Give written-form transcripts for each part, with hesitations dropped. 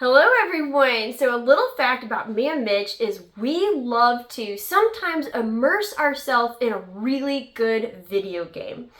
Hello everyone! So a little fact about me and Mitch is we love to sometimes immerse ourselves in a really good video game.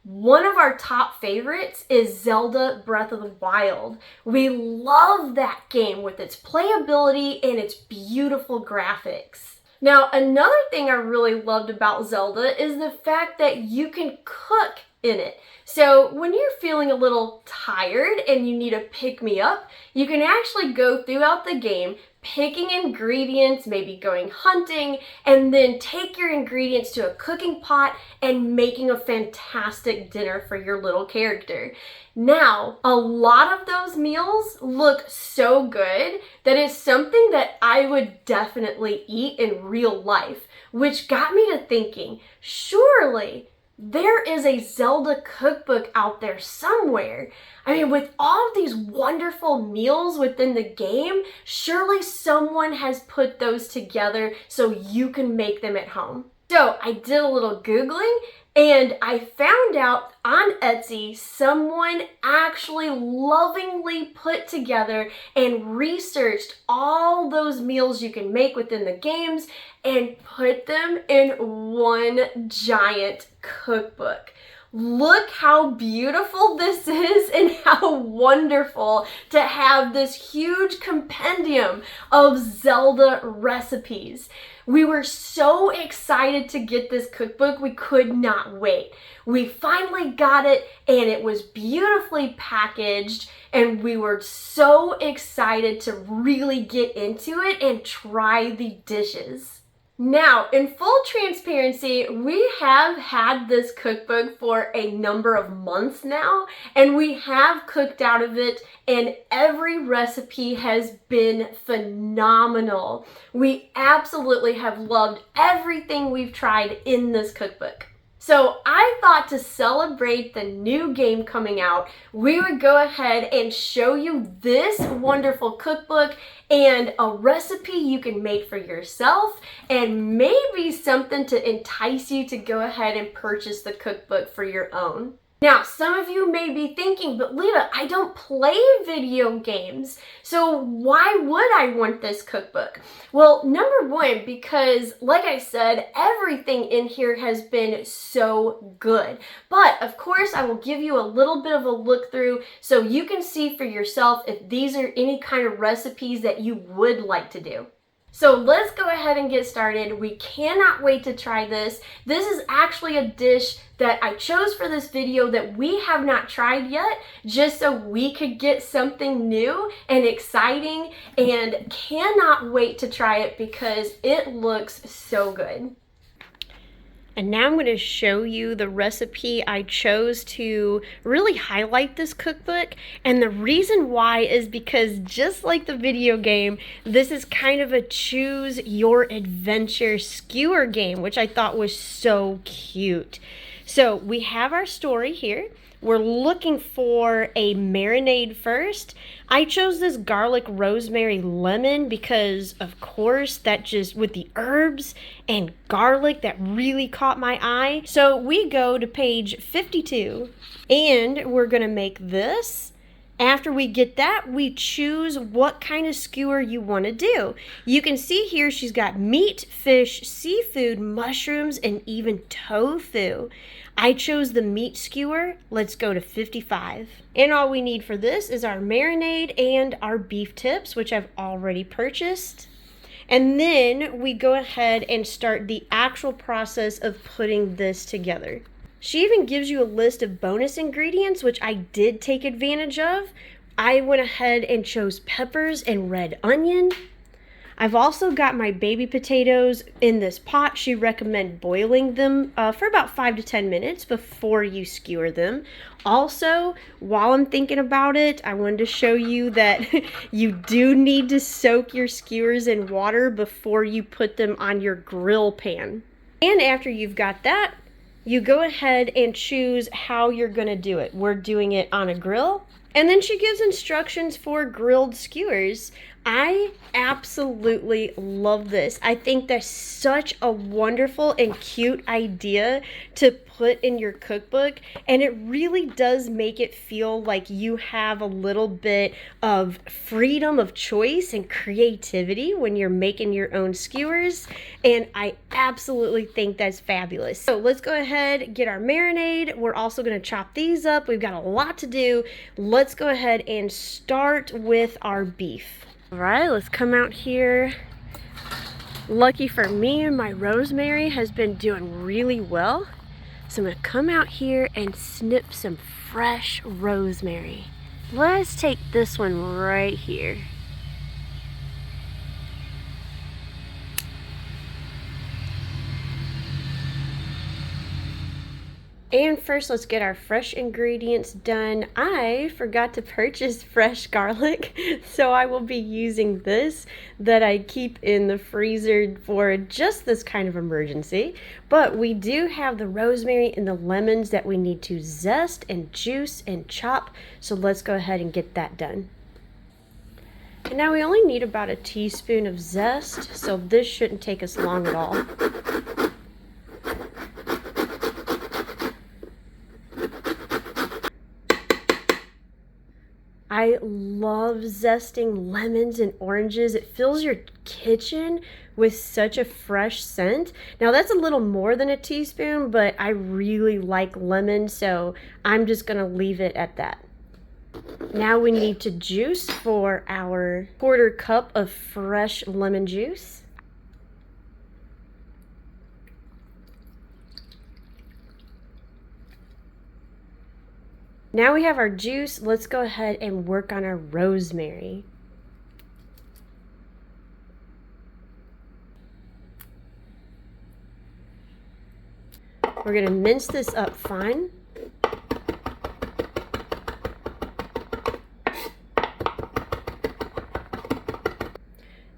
One of our top favorites is Zelda Breath of the Wild. We love that game with its playability and its beautiful graphics. Now, another thing I really loved about Zelda is the fact that you can cook in it. So when you're feeling a little tired and you need a pick-me-up, you can actually go throughout the game picking ingredients, maybe going hunting, and then take your ingredients to a cooking pot and making a fantastic dinner for your little character. Now, a lot of those meals look so good that it's something that I would definitely eat in real life, which got me to thinking, surely there is a Zelda cookbook out there somewhere. I mean, with all of these wonderful meals within the game, surely someone has put those together so you can make them at home. So I did a little Googling and I found out on Etsy someone actually lovingly put together and researched all those meals you can make within the games and put them in one giant cookbook. Look how beautiful this is and how wonderful to have this huge compendium of Zelda recipes. We were so excited to get this cookbook, we could not wait. We finally got it and it was beautifully packaged and we were so excited to really get into it and try the dishes. Now, in full transparency, we have had this cookbook for a number of months now, and we have cooked out of it, and every recipe has been phenomenal. We absolutely have loved everything we've tried in this cookbook. So I thought to celebrate the new game coming out, we would go ahead and show you this wonderful cookbook and a recipe you can make for yourself and maybe something to entice you to go ahead and purchase the cookbook for your own. Now, some of you may be thinking, but Lita, I don't play video games, so why would I want this cookbook? Well, number one, because like I said, everything in here has been so good. But of course, I will give you a little bit of a look through so you can see for yourself if these are any kind of recipes that you would like to do. So let's go ahead and get started. We cannot wait to try this. This is actually a dish that I chose for this video that we have not tried yet, just so we could get something new and exciting, and cannot wait to try it because it looks so good. And now I'm going to show you the recipe I chose to really highlight this cookbook. And the reason why is because just like the video game, this is kind of a choose your adventure skewer game, which I thought was so cute. So we have our story here. We're looking for a marinade first. I chose this garlic, rosemary, lemon because, of course, that just with the herbs and garlic, that really caught my eye. So we go to page 52 and we're gonna make this. After we get that, we choose what kind of skewer you want to do. You can see here she's got meat, fish, seafood, mushrooms, and even tofu. I chose the meat skewer. Let's go to 55. And all we need for this is our marinade and our beef tips, which I've already purchased. And then we go ahead and start the actual process of putting this together. She even gives you a list of bonus ingredients, which I did take advantage of. I went ahead and chose peppers and red onion. I've also got my baby potatoes in this pot. She recommends boiling them for about 5 to 10 minutes before you skewer them. Also, while I'm thinking about it, I wanted to show you that you do need to soak your skewers in water before you put them on your grill pan. And after you've got that, you go ahead and choose how you're going to do it. We're doing it on a grill. And then she gives instructions for grilled skewers. I absolutely love this. I think that's such a wonderful and cute idea to put in your cookbook, and it really does make it feel like you have a little bit of freedom of choice and creativity when you're making your own skewers, and I absolutely think that's fabulous. So let's go ahead, get our marinade. We're also going to chop these up. We've got a lot to do. Let's go ahead and start with our beef. All right, let's come out here. Lucky for me, my rosemary has been doing really well. So I'm gonna come out here and snip some fresh rosemary. Let's take this one right here. And first, let's get our fresh ingredients done. I forgot to purchase fresh garlic, so I will be using this that I keep in the freezer for just this kind of emergency. But we do have the rosemary and the lemons that we need to zest and juice and chop, so let's go ahead and get that done. And now we only need about a teaspoon of zest, so this shouldn't take us long at all. I love zesting lemons and oranges. It fills your kitchen with such a fresh scent. Now that's a little more than a teaspoon, but I really like lemon, so I'm just gonna leave it at that. Now we need to juice for our 1/4 cup of fresh lemon juice. Now we have our juice, let's go ahead and work on our rosemary. We're gonna mince this up fine.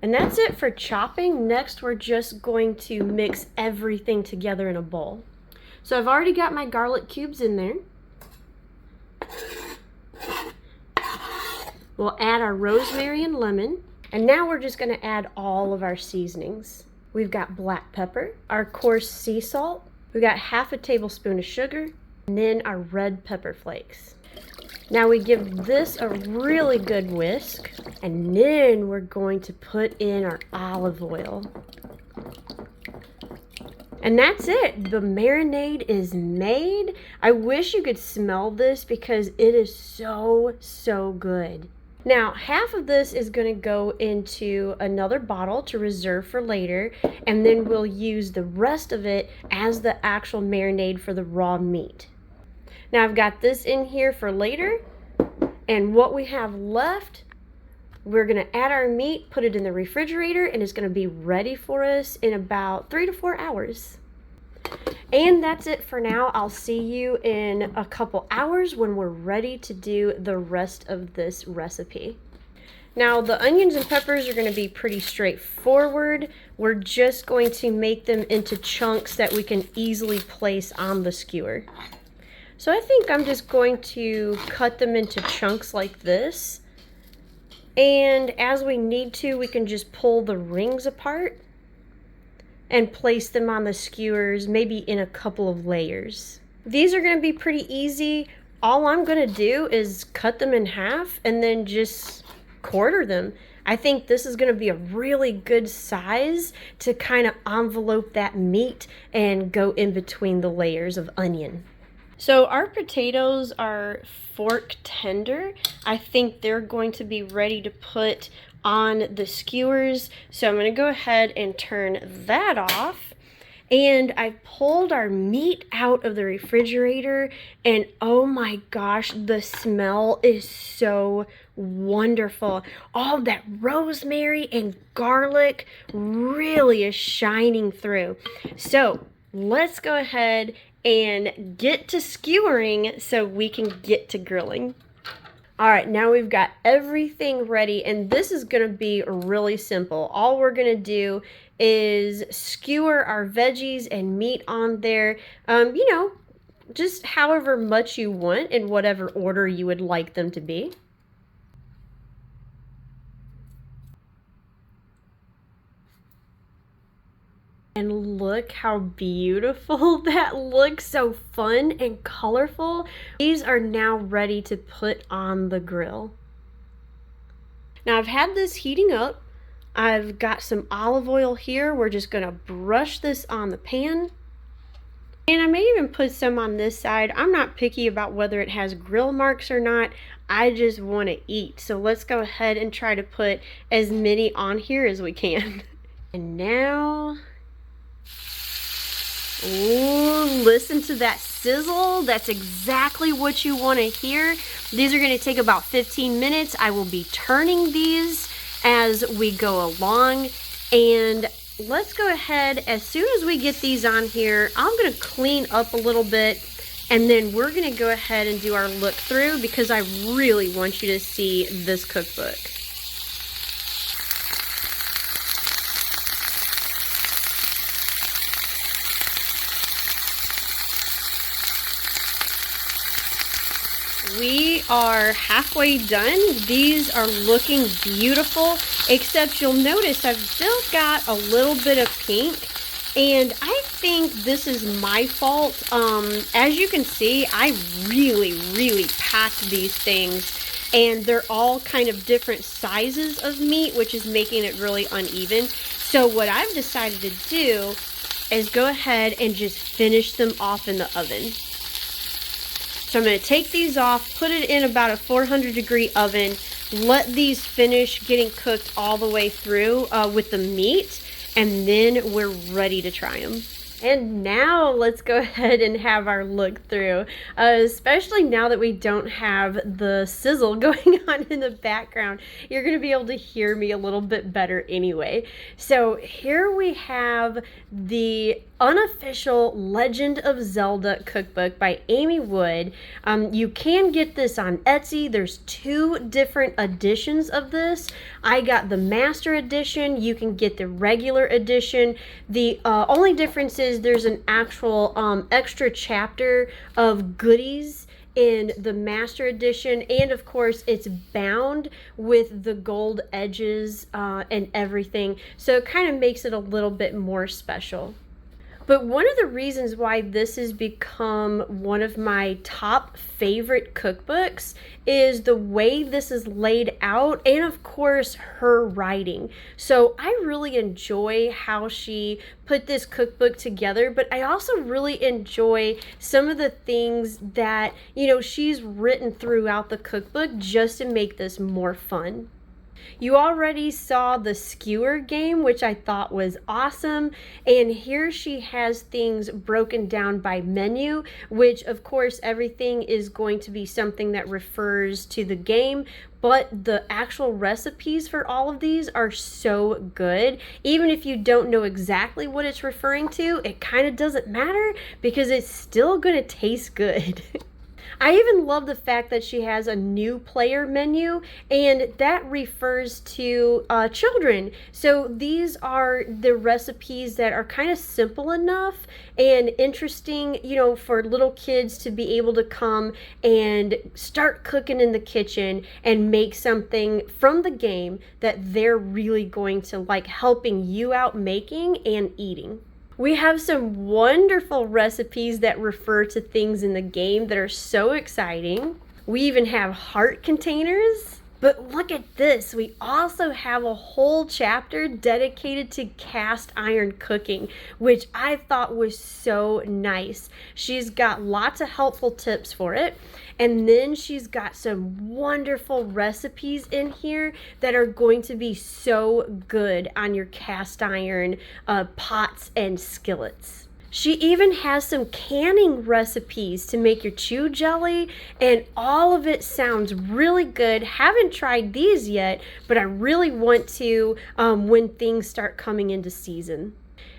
And that's it for chopping. Next, we're just going to mix everything together in a bowl. So I've already got my garlic cubes in there. We'll add our rosemary and lemon, and now we're just gonna add all of our seasonings. We've got black pepper, our coarse sea salt, we've got 1/2 tablespoon of sugar, and then our red pepper flakes. Now we give this a really good whisk, and then we're going to put in our olive oil. And that's it. The marinade is made. I wish you could smell this because it is so, so good. Now, 1/2 of this is going to go into another bottle to reserve for later, and then we'll use the rest of it as the actual marinade for the raw meat. Now, I've got this in here for later, and what we have left, we're going to add our meat, put it in the refrigerator, and it's going to be ready for us in about 3 to 4 hours. And that's it for now. I'll see you in a couple hours when we're ready to do the rest of this recipe. Now, the onions and peppers are going to be pretty straightforward. We're just going to make them into chunks that we can easily place on the skewer. So I think I'm just going to cut them into chunks like this. And as we need to, we can just pull the rings apart and place them on the skewers, maybe in a couple of layers. These are going to be pretty easy. All I'm going to do is cut them in half and then just quarter them. I think this is going to be a really good size to kind of envelope that meat and go in between the layers of onion. So our potatoes are fork tender. I think they're going to be ready to put on the skewers. So I'm going to go ahead and turn that off. And I pulled our meat out of the refrigerator, and oh my gosh, the smell is so wonderful. All that rosemary and garlic really is shining through. So let's go ahead and get to skewering so we can get to grilling. All right, now we've got everything ready, and this is gonna be really simple. All we're gonna do is skewer our veggies and meat on there, you know, just however much you want in whatever order you would like them to be. And look how beautiful that looks, so fun and colorful. These are now ready to put on the grill. Now I've had this heating up. I've got some olive oil here. We're just gonna brush this on the pan. And I may even put some on this side. I'm not picky about whether it has grill marks or not. I just want to eat. So let's go ahead and try to put as many on here as we can. And now, ooh, listen to that sizzle. That's exactly what you want to hear. These are going to take about 15 minutes. I will be turning these as we go along. And let's go ahead, as soon as we get these on here, I'm going to clean up a little bit, and then we're going to go ahead and do our look through because I really want you to see this cookbook. We are halfway done. These are looking beautiful, except you'll notice I've still got a little bit of pink, and I think this is my fault. As you can see, I really packed these things, and they're all kind of different sizes of meat, which is making it really uneven. So what I've decided to do is go ahead and just finish them off in the oven. So I'm going to take these off, put it in about a 400-degree oven, let these finish getting cooked all the way through with the meat, and then we're ready to try them. And now let's go ahead and have our look through, especially now that we don't have the sizzle going on in the background. You're going to be able to hear me a little bit better anyway. So here we have the Unofficial Legend of Zelda Cookbook by Amy Wood. You can get this on Etsy. There's 2 different editions of this. I got the Master Edition. You can get the regular edition. The only difference is there's an actual extra chapter of goodies in the Master Edition, and of course it's bound with the gold edges and everything, so it kind of makes it a little bit more special. But one of the reasons why this has become one of my top favorite cookbooks is the way this is laid out, and of course her writing. So I really enjoy how she put this cookbook together, but I also really enjoy some of the things that, you know, she's written throughout the cookbook just to make this more fun. You already saw the skewer game, which I thought was awesome, and here she has things broken down by menu, which of course everything is going to be something that refers to the game, but the actual recipes for all of these are so good. Even if you don't know exactly what it's referring to, it kind of doesn't matter because it's still going to taste good. I even love the fact that she has a new player menu, and that refers to children. So these are the recipes that are kind of simple enough and interesting, you know, for little kids to be able to come and start cooking in the kitchen and make something from the game that they're really going to like helping you out making and eating. We have some wonderful recipes that refer to things in the game that are so exciting. We even have heart containers. But look at this, we also have a whole chapter dedicated to cast iron cooking, which I thought was so nice. She's got lots of helpful tips for it, and then she's got some wonderful recipes in here that are going to be so good on your cast iron pots and skillets. She even has some canning recipes to make your chew jelly, and all of it sounds really good. Haven't tried these yet, but I really want to when things start coming into season.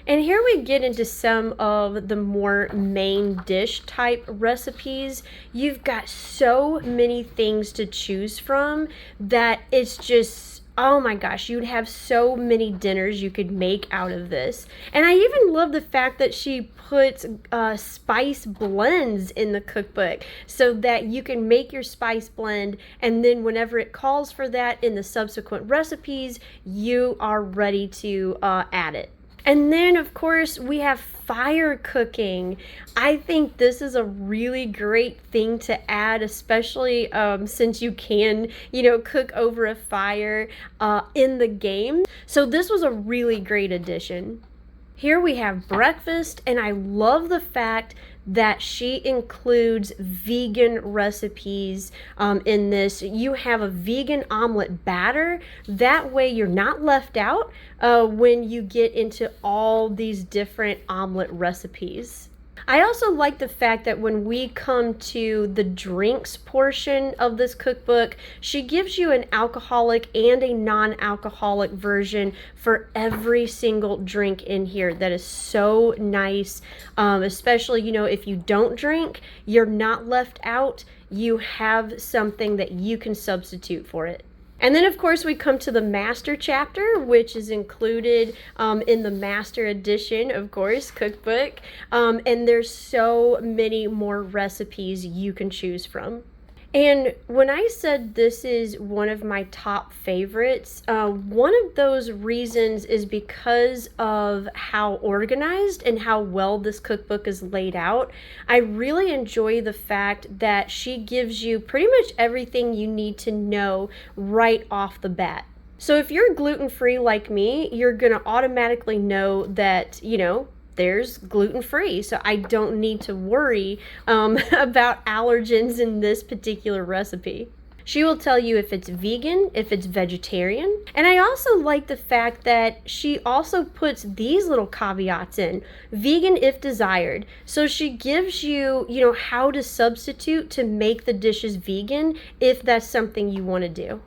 And here we get into some of the more main dish type recipes. You've got so many things to choose from that it's just, oh my gosh, you'd have so many dinners you could make out of this. And I even love the fact that she puts spice blends in the cookbook so that you can make your spice blend, and then whenever it calls for that in the subsequent recipes, you are ready to add it. And then, of course, we have fire cooking. I think this is a really great thing to add, especially since you can, cook over a fire in the game. So this was a really great addition. Here we have breakfast, and I love the fact that she includes vegan recipes in this. You have a vegan omelet batter. That way you're not left out when you get into all these different omelet recipes. I also like the fact that when we come to the drinks portion of this cookbook, she gives you an alcoholic and a non-alcoholic version for every single drink in here. That is so nice, especially, if you don't drink, you're not left out. You have something that you can substitute for it. And then, of course, we come to the master chapter, which is included in the master edition, of course, cookbook. And there's so many more recipes you can choose from. And when I said this is one of my top favorites, one of those reasons is because of how organized and how well this cookbook is laid out. I really enjoy the fact that she gives you pretty much everything you need to know right off the bat. So if you're gluten-free like me, you're going to automatically know that, there's gluten-free, so I don't need to worry about allergens in this particular recipe. She will tell you if it's vegan, if it's vegetarian. And I also like the fact that she also puts these little caveats in. Vegan if desired. So she gives you, how to substitute to make the dishes vegan if that's something you want to do.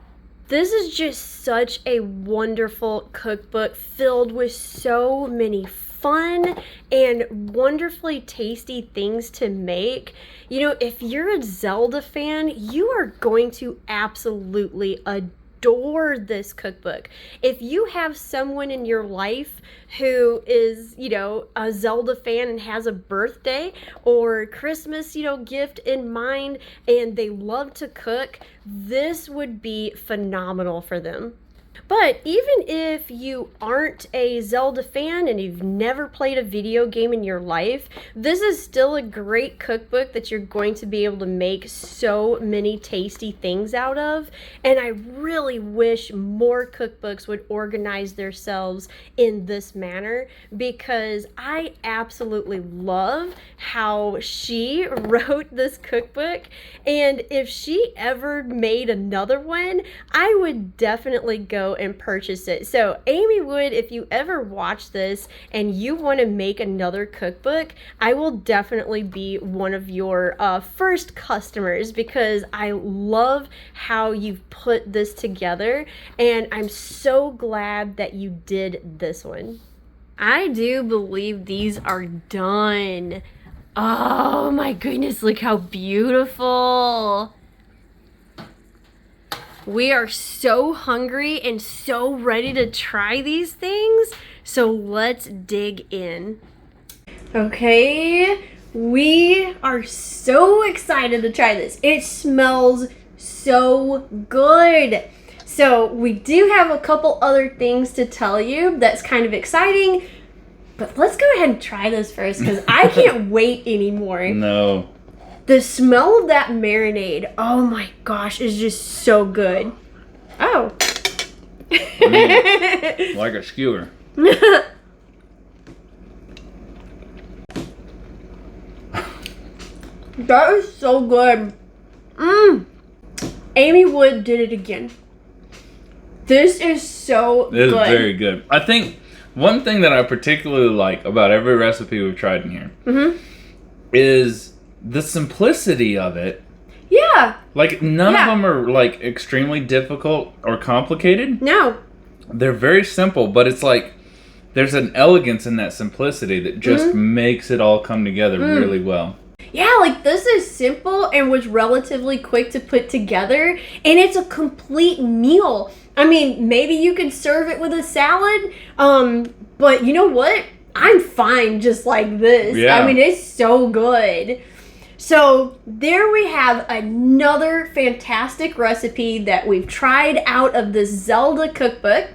This is just such a wonderful cookbook filled with so many fun and wonderfully tasty things to make. If you're a Zelda fan, you are going to absolutely adore this cookbook. If you have someone in your life who is, a Zelda fan and has a birthday or Christmas, gift in mind, and they love to cook, this would be phenomenal for them. But even if you aren't a Zelda fan and you've never played a video game in your life, this is still a great cookbook that you're going to be able to make so many tasty things out of. And I really wish more cookbooks would organize themselves in this manner, because I absolutely love how she wrote this cookbook. And if she ever made another one, I would definitely go and purchase it. So Amy Wood, if you ever watch this and you want to make another cookbook, I will definitely be one of your first customers, because I love how you've put this together, and I'm so glad that you did this one. I do believe these are done. Oh my goodness, look how beautiful. We are so hungry and so ready to try these things, so let's dig in. Okay, we are so excited to try this. It smells so good. So we do have a couple other things to tell you that's kind of exciting, but let's go ahead and try this first, because I can't wait anymore. No. The smell of that marinade, oh my gosh, is just so good. Oh. Like a skewer. That is so good. Amy Wood did it again. This is so good. It is very good. I think one thing that I particularly like about every recipe we've tried in here is the simplicity of it. Yeah. Like, none of them are, like, extremely difficult or complicated. No. They're very simple, but it's like there's an elegance in that simplicity that just makes it all come together really well. Yeah, like, this is simple and was relatively quick to put together, and it's a complete meal. I mean, maybe you could serve it with a salad, but you know what? I'm fine just like this. Yeah. I mean, it's so good. So there we have another fantastic recipe that we've tried out of the Zelda Cookbook.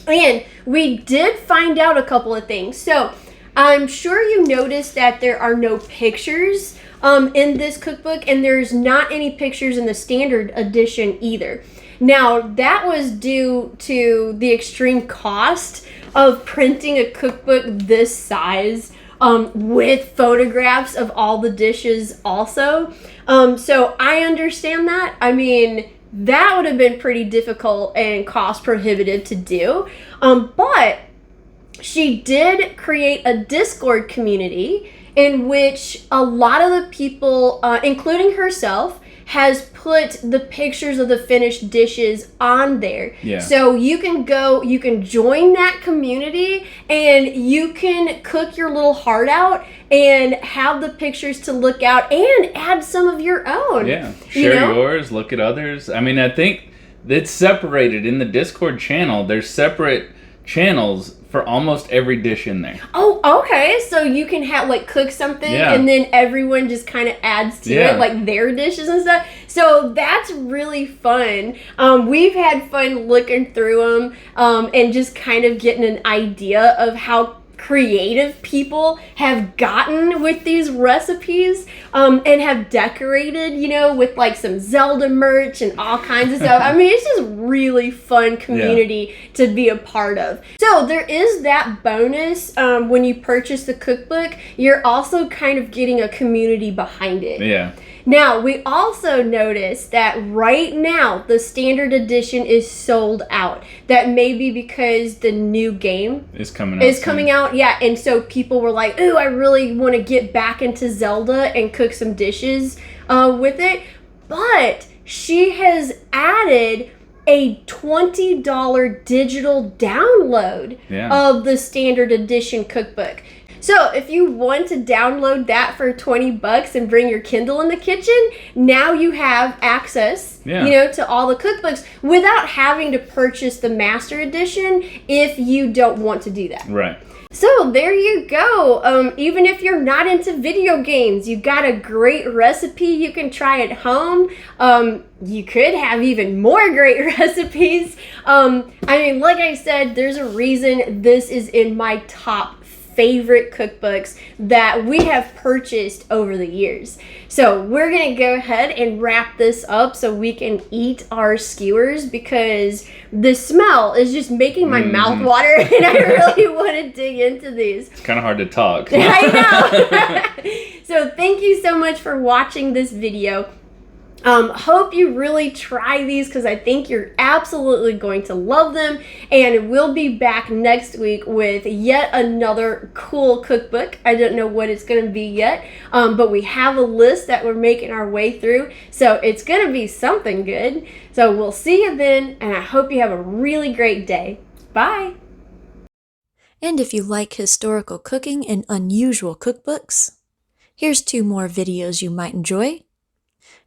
And we did find out a couple of things. So I'm sure you noticed that there are no pictures in this cookbook, and there's not any pictures in the standard edition either. Now, that was due to the extreme cost of printing a cookbook this size with photographs of all the dishes also. So I understand that. I mean, that would have been pretty difficult and cost prohibitive to do. But she did create a Discord community in which a lot of the people, including herself, has put the pictures of the finished dishes on there. Yeah. So you can go, you can join that community, and you can cook your little heart out and have the pictures to look out and add some of your own. Yeah. Share yours, look at others. I mean, I think it's separated in the Discord channel. There's separate channels for almost every dish in there. Oh, okay. So you can have cook something, and then everyone just kind of adds to it, like their dishes and stuff. So that's really fun. We've had fun looking through them and just kind of getting an idea of how creative people have gotten with these recipes and have decorated, with some Zelda merch and all kinds of stuff. I mean, it's just really fun community to be a part of. So there is that bonus when you purchase the cookbook. You're also kind of getting a community behind it. Yeah. Now, we also noticed that right now the standard edition is sold out. That may be because the new game is coming out. Yeah, and so people were like, ooh, I really want to get back into Zelda and cook some dishes with it. But she has added a $20 digital download of the standard edition cookbook. So if you want to download that for $20 and bring your Kindle in the kitchen, now you have access, to all the cookbooks without having to purchase the master edition if you don't want to do that. Right. So there you go. Even if you're not into video games, you got a great recipe you can try at home. You could have even more great recipes. I mean, like I said, there's a reason this is in my top favorite cookbooks that we have purchased over the years. So we're gonna go ahead and wrap this up so we can eat our skewers, because the smell is just making my mouth water, and I really want to dig into these. It's kind of hard to talk. I know. So thank you so much for watching this video. Hope you really try these, because I think you're absolutely going to love them. And we'll be back next week with yet another cool cookbook. I don't know what it's going to be yet, but we have a list that we're making our way through. So it's going to be something good. So we'll see you then, and I hope you have a really great day. Bye. And if you like historical cooking and unusual cookbooks, here's 2 more videos you might enjoy.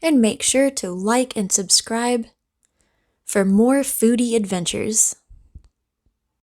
And make sure to like and subscribe for more foodie adventures.